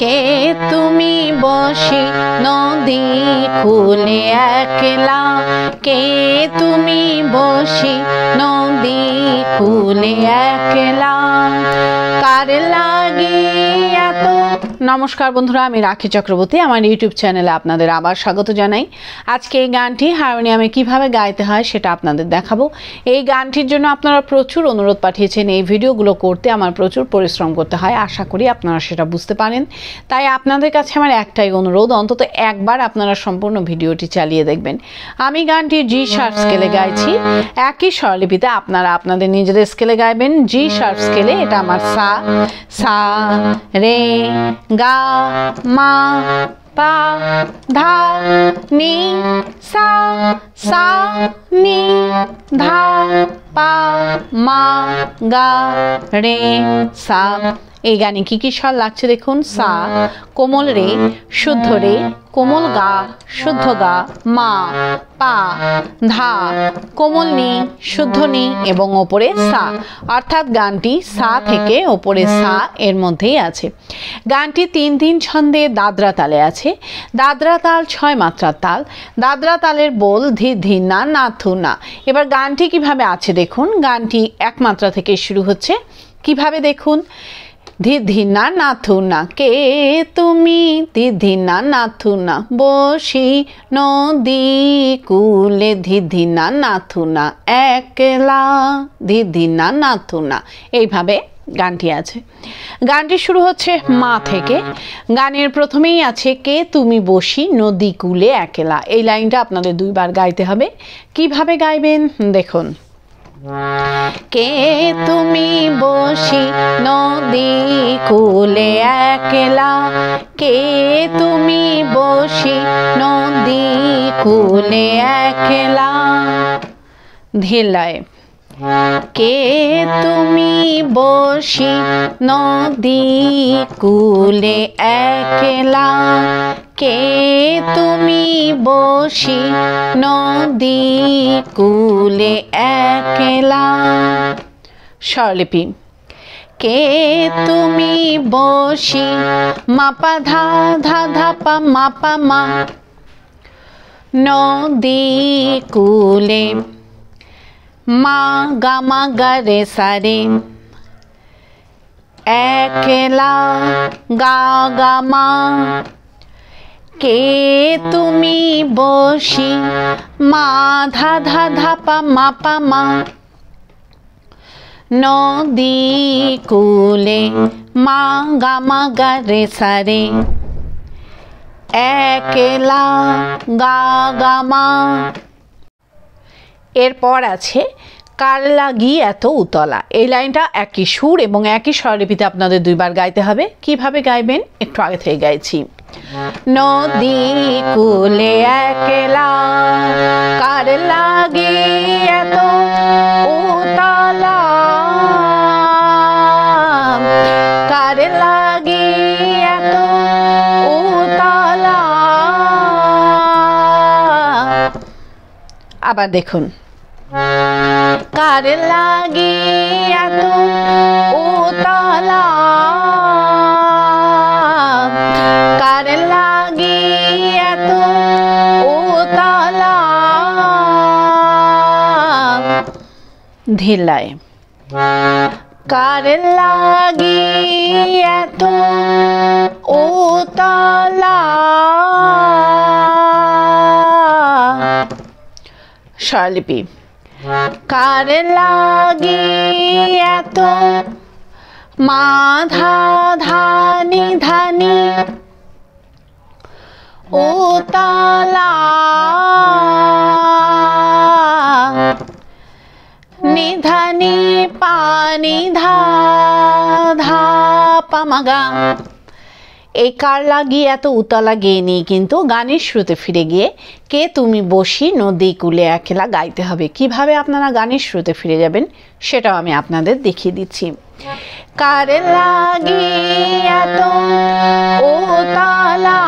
কে তুমি বসি নদী কূলে একলা, কে তুমি বসি নদী কূলে একলা, কার লাগি এত। নমস্কার বন্ধুরা, আমি রাখি চক্রবর্তী, আমার ইউটিউব চ্যানেলে আপনাদের আবার স্বাগত জানাই। আজকে এই গানটি হারমোনিয়ামে কিভাবে গাইতে হয় সেটা আপনাদের দেখাবো। এই গানটির জন্য আপনারা প্রচুর অনুরোধ পাঠিয়েছেন। এই ভিডিওগুলো করতে আমার প্রচুর পরিশ্রম করতে হয়, আশা করি আপনারা সেটা বুঝতে পারেন। তাই আপনাদের কাছে আমার একটাই অনুরোধ, অন্তত একবার আপনারা সম্পূর্ণ ভিডিওটি চালিয়ে দেখবেন। আমি গানটি জি শার্প স্কেলে গাইছি, একই স্বরলিপিতে আপনারা আপনাদের নিজেদের স্কেলে গাইবেন। জি শার্প স্কেলে এটা আমার সা, সা রে গা মা পা ধা নি সা, সা নি ধা পা মা গা রে সা। এই গানে কি কি স্বর লাগছে দেখুন। সা কোমল রে, শুদ্ধ রে, কোমল গা, শুদ্ধ গা, মা পা ধা কোমল নি, শুদ্ধ নি এবং ওপরে সা, অর্থাৎ গানটি সা থেকে ওপরে সা এর মধ্যেই আছে। গানটি ৩/৩ ছন্দে দাদরা তালে আছে। দাদরা তাল ৬ মাত্রার তাল। দাদরা তালের বোল ধি ধি না না থু না। এবার গানটি কিভাবে আছে দেখুন। গানটি ১ মাত্রা থেকে শুরু হচ্ছে। কিভাবে দেখুন। ধি ধি না না থু না, কে তুমি ধি ধি না না থু না, বসি নদী কূলে ধি ধি না না থু না, একলা ধি ধি না না থু না। এইভাবে গানটি আছে। গানটি শুরু হচ্ছে মা থেকে। গানের প্রথমেই আছে কে তুমি বসি নদী কূলে একলা। এই লাইনটা আপনাদের ২ বার গাইতে হবে। কিভাবে গাইবেন দেখুন। কে তুমি বসি নদী কূলে একলা, কে তুমি বসি নদী কূলে একলা। ধীরলয়ে। কে তুমি বসি নদী কূলে একলা, কে তুমি বসি নদী কূলে একলা। স্বরলিপি। কে তুমি বসি মাপা ধা ধা ধা পা মাপা মা নদী কূলে, মা গা মা গা রে সা রে একলা গা গা মা। কে তুমি বসি মা ধা ধা ধা পা মা পা মা নদী কূলে, মা গা মা গা রে সা রে একলা গা গা মা। এরপর আছে কার লাগি এত উতলা। এই লাইনটা একই সুর এবং একই স্বরলিপিতে আপনাদের ২ বার গাইতে হবে। কিভাবে গাইবেন একটু আগে থেকে গাইছি। নদী কূলে একলা, কার লাগি এত উতলা, কার লাগি এত উতলা। আবার দেখুন। কার লাগি এত উতলা, কার লাগি এত উতলা। ধীরলয়ে। কার লাগি এত উতলা। স্বরলিপি। কার লাগি এত মা ধা ধা নি ধা নি উতলা, নি ধা নি পা নি ধা ধা পা মা গা। এই কার লাগি এত উতলা গেয়ে নিয়ে কিন্তু গানের শুরুতে ফিরে গিয়ে কে তুমি বসি নদী কূলে একলা গাইতে হবে। কিভাবে আপনারা গানের শুরুতে ফিরে যাবেন সেটাও আমি আপনাদের দেখিয়ে দিচ্ছি। কার লাগি এত উতলা,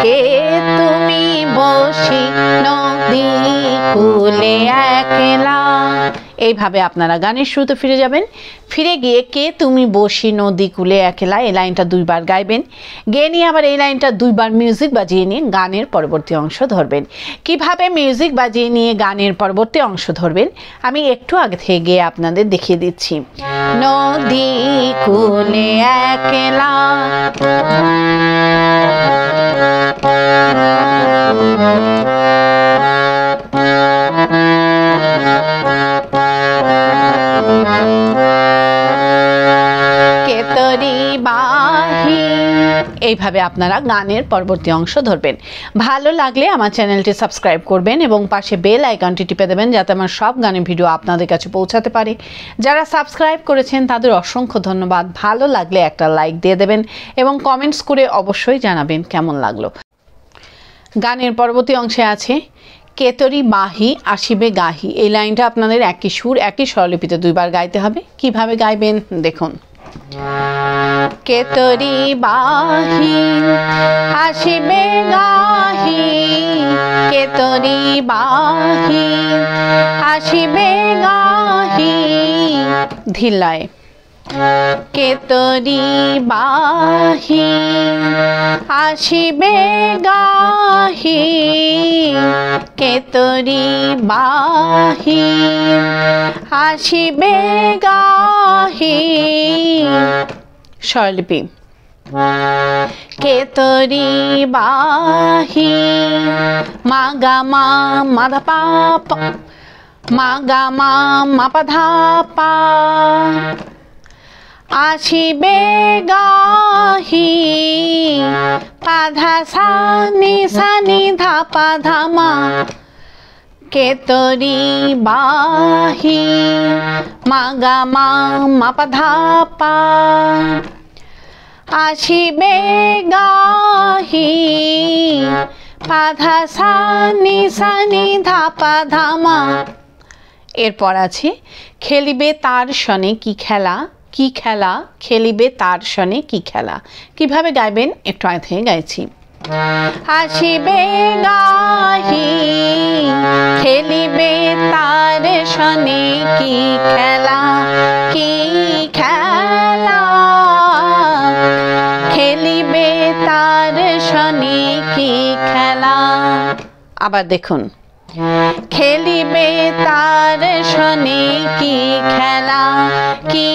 কে তুমি বসি নদী কূলে একলা। এইভাবে আপনারা গানের শুরুতে ফিরে যাবেন। ফিরে গিয়ে কে তুমি বসি নদী কূলে একলা, এই লাইনটা 2 বার গাইবেন। গেয়ে নিয়ে আবার এই লাইনটা 2 বার মিউজিক বাজিয়ে নিয়ে গানের পরবর্তী অংশ ধরবেন। কিভাবে মিউজিক বাজিয়ে নিয়ে গানের পরবর্তী অংশ ধরবেন আমি একটু আগে থেকে গিয়ে আপনাদের দেখিয়ে দিচ্ছি। নদী কূলে একলা এইভাবে আপনারা গানের পরবর্তী অংশ ধরবেন। ভালো লাগলে আমার চ্যানেলটি সাবস্ক্রাইব করবেন এবং পাশে বেল আইকনটি টিপে দেবেন যাতে আমার সব গানের ভিডিও আপনাদের কাছে পৌঁছাতে পারে। যারা সাবস্ক্রাইব করেছেন তাদের অসংখ্য ধন্যবাদ। ভালো লাগলে একটা লাইক দিয়ে দেবেন এবং কমেন্টস করে অবশ্যই জানাবেন কেমন লাগলো। গানের পরবর্তী অংশে আছে কেতরি বাহি আসিবে গাহি, এই লাইনটা আপনাদের একই সুর একই স্বরলিপিতে 2 বার গাইতে হবে। কিভাবে গাইবেন দেখুন। কেতরি বাহি আসিবে গাহি, কেতরি বাহি আসিবে গাহি, ধিলায় কেতরি বাহি আসিবে গাহি, কেতরি বাহি আসিবে গাহি, স্বরলিপি কেতরি বাহি মা গা মা মাধা পা মা গা মা পা ধা পা, আসিবে গাহি পা ধা সা নি ধা পা ধা মা, কেতরি বাহি মা গা মা পা ধা পা, আসিবে গাহি পা ধা সা নি ধা পা ধা মা। এরপর আছে খেলিবে তার সনে কি খেলা, কি খেলা খেলিবে তার সনে কি খেলা। কিভাবে গাইবেন একটু আগে থেকে গাইছি। আসিবে গাহি খেলিবে তার সনে কি খেলা, কি খেলা খেলিবে তার সনে কি খেলা। আবার দেখুন। খেলিবে তার সনে কি খেলা, কি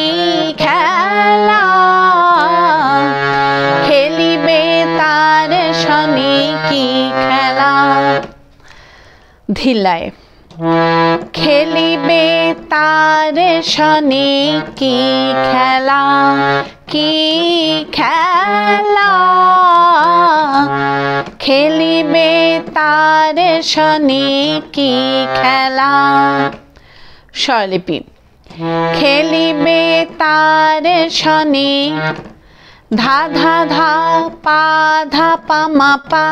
খেলা খেলিবে তার সনে কি খেলা, ধিলায় খেলিবে তার সনে কি খেলা, কি খেলা খেলিবে তার সনে কি খেলা, স্বরলিপি খেলিবে তার সনে ধা ধা ধা পা ধা পা মা পা,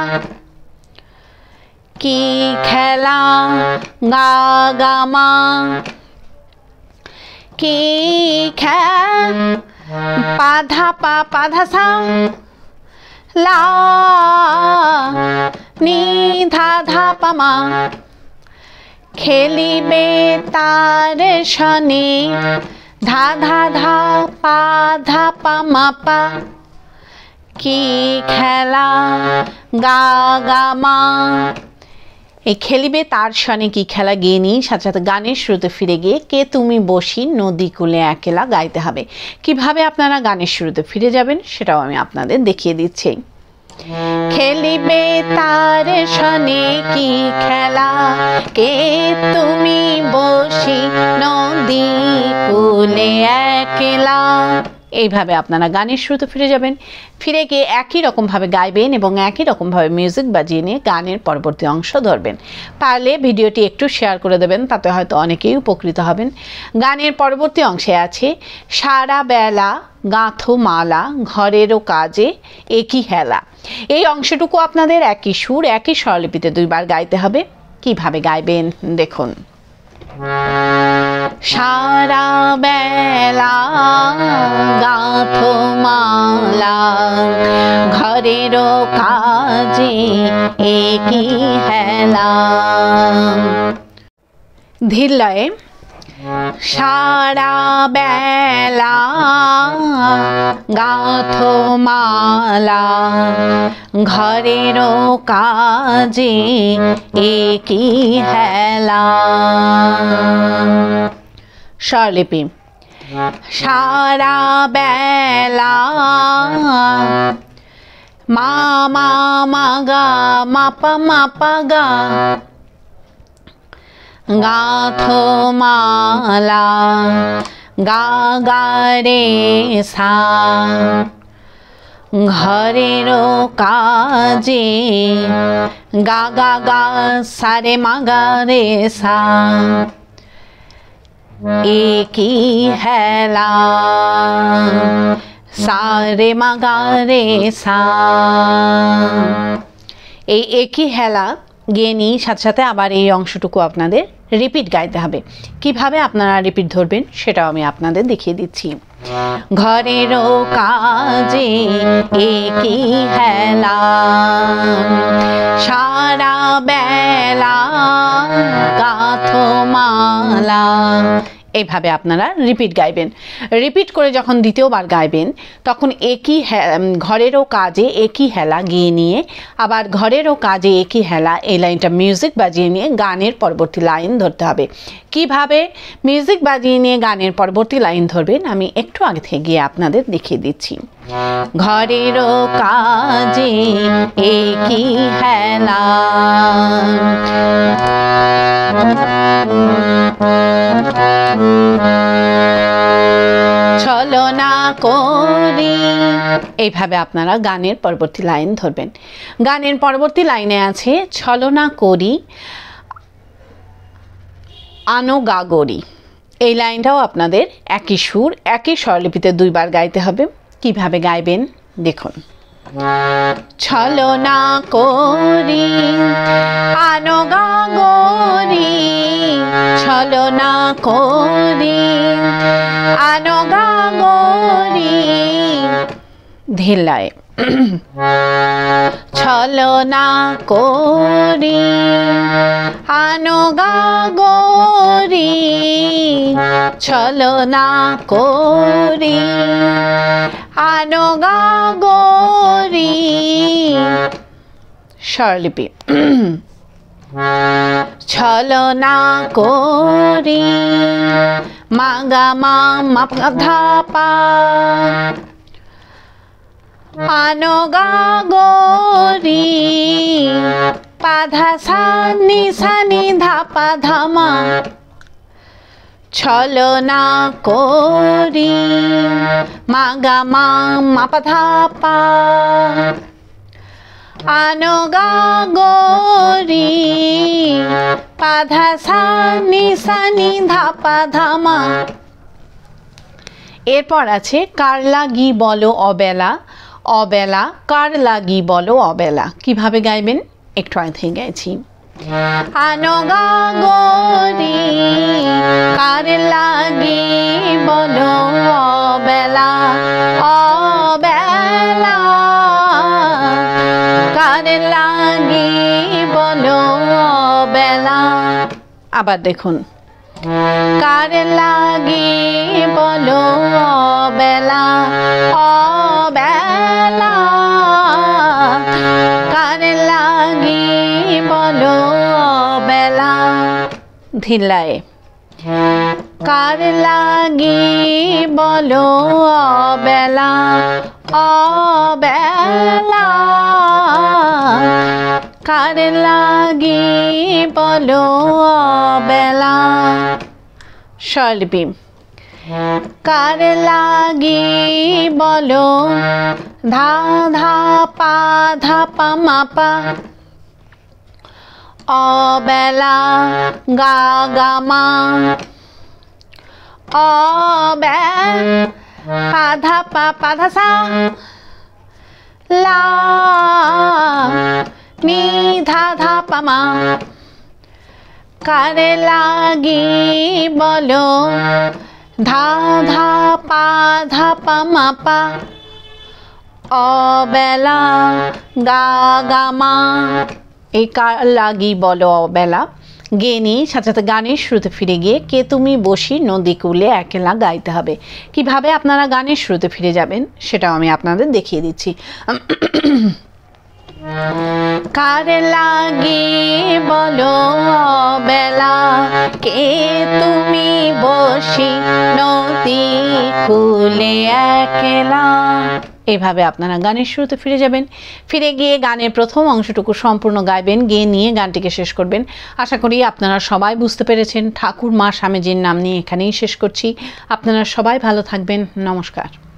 কি খেলা গা গা মা, কি পা ধা সা লা নি ধা ধা পা মা, খেলিবে তার সনে ধা ধা ধা পা মা পা, কি খেলা গা গা মা। এই খেলিবে তার সনে কি খেলা গেয়ে নিয়ে সাথে সাথে গানের শুরুতে ফিরে গিয়ে কে তুমি বসি নদী কূলে একলা গাইতে হবে। কিভাবে আপনারা গানের শুরুতে ফিরে যাবেন সেটাও আমি আপনাদের দেখিয়ে দিচ্ছি। খেলিবে তার সনে কি খেলা, কে তুমি বসি নদী কূলে একলা। এইভাবে আপনারা গানের শুরুতে ফিরে যাবেন। ফিরে গিয়ে একই রকমভাবে গাইবেন এবং একই রকমভাবে মিউজিক বাজিয়ে নিয়ে গানের পরবর্তী অংশ ধরবেন। পারলে ভিডিওটি একটু শেয়ার করে দেবেন, তাতে হয়তো অনেকেই উপকৃত হবেন। গানের পরবর্তী অংশে আছে সারা বেলা গাঁথো মালা ঘরেরও কাজে একই হেলা। এই অংশটুকু আপনাদের একই সুর একই স্বরলিপিতে 2 বার গাইতে হবে। কিভাবে গাইবেন দেখুন। সারা বেলা গাঁথো মালা ঘরেরও কাজে একই হেলা। ধীর লয়ে সারা বেলা গাঁথো মালা ঘরেরও কাজে একই হেলা। স্বরলিপি। সারা বেলা মা মা মা গা মা পা গা গাঁথো মালা গা গা রে সা ঘরেরও কাজে গা গা গা সা রে মা গা রে সা একই হেলা সা রে মা গা রে সা। এই একই হেলা গিয়ে নিয়ে সাথে সাথে আবার এই অংশটুকু আপনাদের রিপিট গাইতে হবে। কিভাবে আপনারা রিপিট ধরবেন সেটাও আমি আপনাদের দেখিয়ে দিচ্ছি। ঘরেরও কাজে একই হেলা সারা বেলা গাঁথো মালা। এইভাবে আপনারা রিপিট গাইবেন। রিপিট করে যখন দ্বিতীয়বার গাইবেন তখন একই ঘরেরও কাজে একই হেলা গিয়ে নিয়ে আবার ঘরেরও কাজে একই হেলা এই লাইনটা মিউজিক বাজিয়ে নিয়ে গানের পরবর্তী লাইন ধরতে হবে। কিভাবে মিউজিক বাজিয়ে নিয়ে গানের পরবর্তী লাইন ধরবেন আমি একটু আগে থেকে গিয়ে আপনাদের দেখিয়ে দিচ্ছি। ঘরেরও কাজে একই হেলা ছলনা করি। এইভাবে আপনারা গানের পরবর্তী লাইন ধরবেন। গানের পরবর্তী লাইনে আছে ছলনা করি আনোগাগরি। এই লাইনটাও আপনাদের একই সুর একই স্বরলিপিতে দুইবার গাইতে হবে। কিভাবে গাইবেন দেখুন। ছলনা করি আনোগাগরি ছলনা করি আনোগাগরি ধীলায় ছলনা করি আনোগাগরি ছলনা করি আনোগাগরি। স্বরলিপি। ছলনা করি মা গা মা মা ধা পা আনোগাগরি পা ধা সা নি ধা পা ধা মা। ছলনা করি মা গা মা মা পা ধা পা আনোগাগরি পা ধা সা নি ধা পা ধা মা। এরপর আছে কার লাগি বলো অবেলা অবেলা কার লাগি বলো অবেলা। কিভাবে গাইবেন একটু আগে গাইছি। আনোগাগরি কার লাগি বলো অবেলা অবেলা কার লাগি বলো অবেলা। আবার দেখুন। কার লাগি বলো অবেলা অবেলা কার লাগি বলো অবেলা ধিলায়। কার লাগি বলো অবেলা অবেলা কার লাগি বলো অবেলা। স্বরলিপি। কার লাগি বলো ধা ধা পা মা পা অবেলা গা গা মা অবে পা ধা সা লা নি ধা পা মা। কার লাগি বলো ধা পা মা পা অবেলা গা গা মা। এই কার লাগি বলো অবেলা গেয়ে নিয়ে সাথে সাথে গানের শুরুতে ফিরে গিয়ে কে তুমি বসি নদী কূলে একলা গাইতে হবে। কিভাবে আপনারা গানের শুরুতে ফিরে যাবেন সেটাও আমি আপনাদের দেখিয়ে দিচ্ছি। কার লাগে বলো বেলা, কে তুমি বসি নদী কূলে একলা। এইভাবে আপনারা গানের শুরুতে ফিরে যাবেন। ফিরে গিয়ে গানের প্রথম অংশটুকু সম্পূর্ণ গাইবেন, গিয়ে নিয়ে গানটিকে শেষ করবেন। আশা করি আপনারা সবাই বুঝতে পেরেছেন। ঠাকুর মা স্বামীজির নাম নিয়ে এখানেই শেষ করছি। আপনারা সবাই ভালো থাকবেন। নমস্কার।